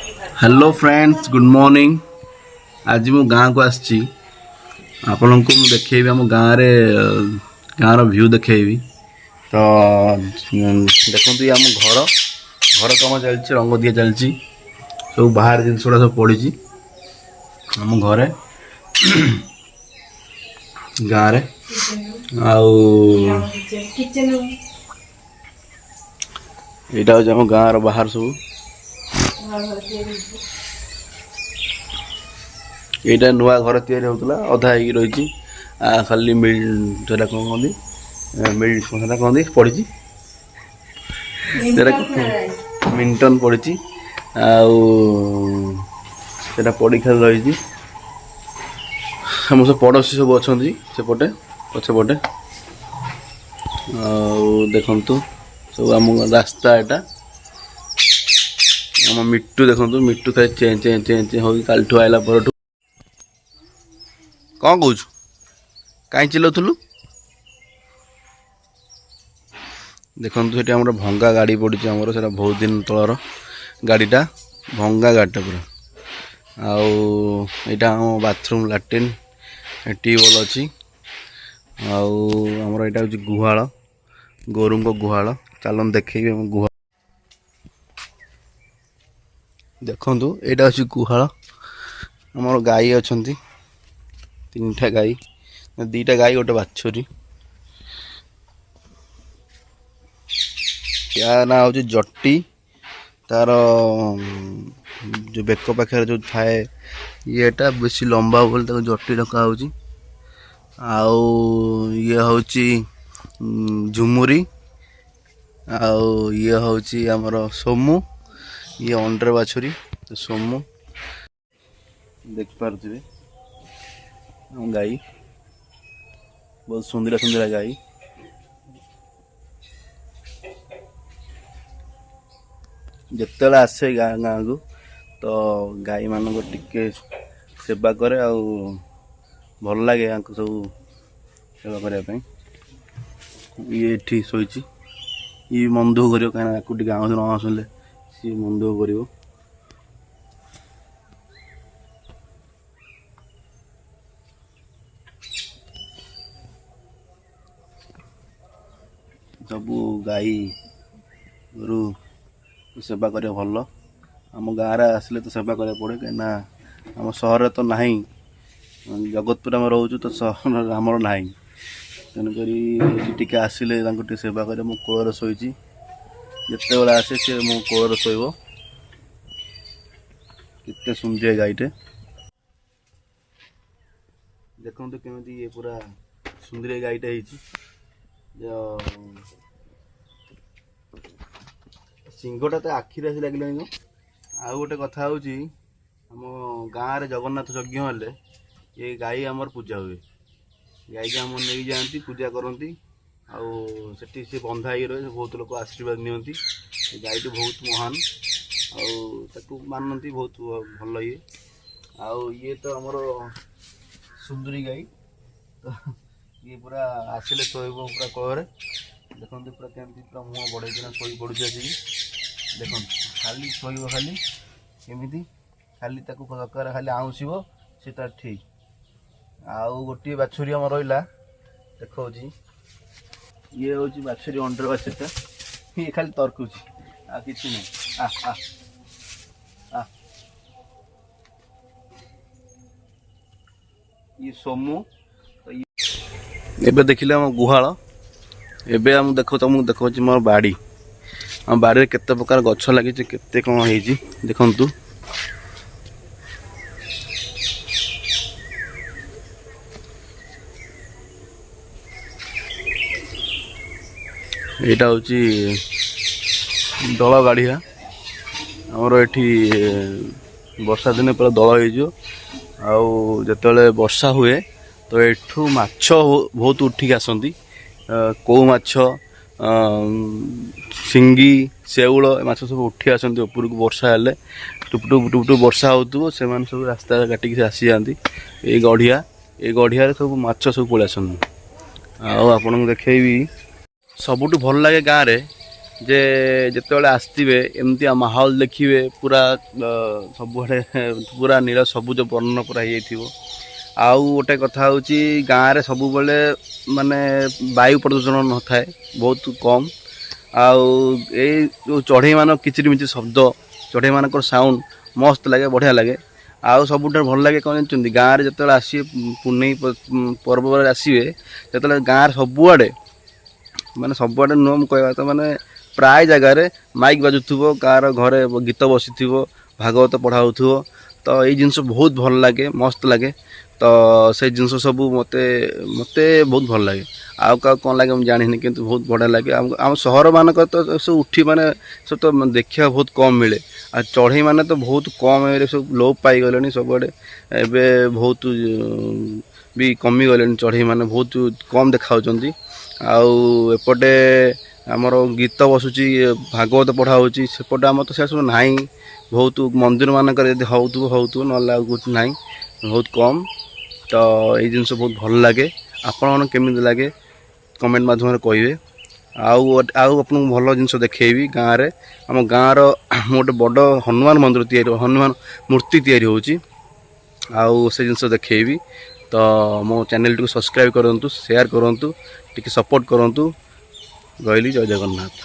Hello friends good morning. आज मु गाँव को आसी आपण को देखेबी आम गाँव व्यू देखेबी। तो देखते आम घर घर कम चलती रंग दिया चलती सब बाहर जिन सब पड़ी आम घरे गाँव रे आईटा हूँ आम गाँव बाहर सब यहाँ नुआ घर तैयारी होता अधा हो रही खाली मिलटा कौन कहते मिल कहते पड़ी मिंटन पड़ी आटा पड़ी खाली रही आम सब पड़ोशी सब अच्छा सेपटे पछपटे देखु सब आम रास्ता यहाँ आम मिट्टू देखो मिट्टू खाली चें चें चें चें हो कालठू आइला पर कौन कौच कहीं चिल्लाऊलु देखो ये आम भंगा गाड़ी पड़ी आमर से बहुत दिन तलर गाड़ीटा भंगा गाड़ीटा पूरा आईटा आम बाथरूम लाट्रिन ट्यूबवेल अच्छी आमर यहाँ हूँ गुहाल गोरू गुहाल चलन देखेबी आम गुहा देखु यहाँ हूँ गुहाल आमर गाई अच्छा 3टा गाई 2टा गाई गोटे बाछुरी या ना हूँ जटी तार जो बेक पाखे जो थाए येटा बेसी लंबा बोली जटी डका ये हूँ झुमुरी ये हूँ आमर सोमू ये अंडर बाछुरी तो सोमू देख पारे गाई बहुत सुंदर सुंदर गाई जिते आसे गाँ को तो गाई मान को टिके सेवा करे भल लगे सब सेवा करने ये ठीक शोची ये मन दुख कर कहीं गाँव से न आसले सी मन दुख कर सबू गाई गोरु सेवा करिया भल आम गाँव आसिले तो सेवा करा पड़े कहीं आम सहर तो ना जगतपुर आम रोचु तो सहर आमर ना तेणुक आसिले सेवा कर मो कोल शोची जिते बड़े आसे सी मो कोल शोब केते सुंदर गाईटे देखते केमी ये पूरा सुंदर गाईटे सिंहटा तो आखिरी आसी लगे आ गोटे कथा हूँ आम गाँव जगन्नाथ यज्ञ हेले ये गाई आमर पूजा हुए गाई के आम नहीं जाती पूजा करती आठी से बंधा ही रहे बहुत लोग आशीर्वाद नियंती गाई तो बहुत महान आकु मानती बहुत भल ये तो आमर सुंदरी गाई तो ये पूरा आसिले शोब पूरा कलर देखते पूरा केमती पूरा मुँह बढ़ेना शो पड़ी आसिक देख खाली शोब खाली केमी खाली दरकार खाली आउंसब से ठीक आउ गोटे बाछुरी आम रहा देखा ये हूँ बाछुरी अंडर बाछुरीटा ये खाली तर्कुच आ कि नहीं ये सोमू एबे देखिले आम गुहाल एबे आम देखो तुमको देखा मोर बाड़ी आम बाड़ी केते प्रकार गछ लगी केते कौन है देखु यहाँ हूँ दल गाड़िया आमर ये वर्षा दिन पूरा दल होते वर्षा हुए तो एठू माछ बहुत उठिक आसती कौ माछ सिंगी शेउल माछ सब उठी आसती उपरको वर्षा हेले टुपटुप टुपटुप वर्षा हो से सब रास्ता काटिक आसी जाती ये गढ़िया सब माछ सब पलि आसती आपन देखेबी सबुठ भल लगे गाँव में ଯେ ଯେତେବେଳେ ଆସିଥିବେ ଏମିତିଆ ମାହୋଲ ଦେଖିବେ ପୁରା ସବୁଆଡ଼େ ପୁରା ନୀଳ ସବୁଜ ବର୍ଣ୍ଣ ପୁରା ହେଇଯାଇଥିବ। ଆଉ ଗୋଟେ କଥା ହେଉଛି ଗାଁରେ ସବୁବେଳେ ମାନେ ବାୟୁ ପ୍ରଦୂଷଣ ନଥାଏ, ବହୁତ କମ୍। ଆଉ ଏଇ ଯେଉଁ ଚଢ଼େଇମାନଙ୍କ କିଚିରିମିଚିରି ଶବ୍ଦ, ଚଢ଼େଇମାନଙ୍କର ସାଉଣ୍ଡ ମସ୍ତ ଲାଗେ, ବଢ଼ିଆ ଲାଗେ। ଆଉ ସବୁଠାରୁ ଭଲ ଲାଗେ କ'ଣ ଜାଣିଛନ୍ତି, ଗାଁରେ ଯେତେବେଳେ ଆସିବେ ପୁନେଇ ପର୍ବରେ ଆସିବେ, ଯେତେବେଳେ ଗାଁରେ ସବୁଆଡ଼େ ମାନେ ସବୁଆଡ଼େ ନୁହଁ ମୁଁ କହିବା କଥା, ମାନେ ପ୍ରାୟ ଜାଗାରେ ମାଇକ୍ ବାଜୁଥିବ, କାହାର ଘରେ ଗୀତ ବସିଥିବ, ଭାଗବତ ପଢ଼ା ହେଉଥିବ। ତ ଏଇ ଜିନିଷ ବହୁତ ଭଲ ଲାଗେ, ମସ୍ତ ଲାଗେ। ତ ସେଇ ଜିନିଷ ସବୁ ମୋତେ ବହୁତ ଭଲ ଲାଗେ। ଆଉ କାହାକୁ କ'ଣ ଲାଗେ ମୁଁ ଜାଣିନି, କିନ୍ତୁ ବହୁତ ବଢ଼ିଆ ଲାଗେ। ଆମ ସହରମାନଙ୍କର ତ ସବୁ ଉଠି ମାନେ ସବୁ ତ ଦେଖିବାକୁ ବହୁତ କମ୍ ମିଳେ। ଆଉ ଚଢ଼େଇମାନେ ତ ବହୁତ କମ୍ ଏରିଆରେ ସବୁ ଲୋପ ପାଇଗଲେଣି ସବୁଆଡ଼େ। ଏବେ ବହୁତ ବି କମିଗଲେଣି ଚଢ଼େଇମାନେ, ବହୁତ କମ୍ ଦେଖାଯାଉଛନ୍ତି। ଆଉ ଏପଟେ ଆମର ଗୀତ ବସୁଛି, ଭାଗବତ ପଢ଼ା ହେଉଛି, ସେପଟେ ଆମର ତ ସେଟା ସବୁ ନାହିଁ। ବହୁତ ମନ୍ଦିର ମାନଙ୍କରେ ଯଦି ହେଉଥିବ, ନହେଲେ ଆଉ କିଛି ନାହିଁ, ବହୁତ କମ୍। ତ ଏଇ ଜିନିଷ ବହୁତ ଭଲ ଲାଗେ। ଆପଣମାନଙ୍କୁ କେମିତି ଲାଗେ କମେଣ୍ଟ ମାଧ୍ୟମରେ କହିବେ। ଆଉ ଆପଣଙ୍କୁ ଭଲ ଜିନିଷ ଦେଖେଇବି ଗାଁରେ। ଆମ ଗାଁର ଗୋଟେ ବଡ଼ ହନୁମାନ ମନ୍ଦିର ହନୁମାନ ମୂର୍ତ୍ତି ତିଆରି ହେଉଛି। ଆଉ ସେ ଜିନିଷ ଦେଖେଇବି। ତ ମୋ ଚ୍ୟାନେଲଟିକୁ ସବସ୍କ୍ରାଇବ୍ କରନ୍ତୁ, ସେୟାର କରନ୍ତୁ, ଟିକେ ସପୋର୍ଟ କରନ୍ତୁ। ରହିଲି, ଜୟ ଜଗନ୍ନାଥ।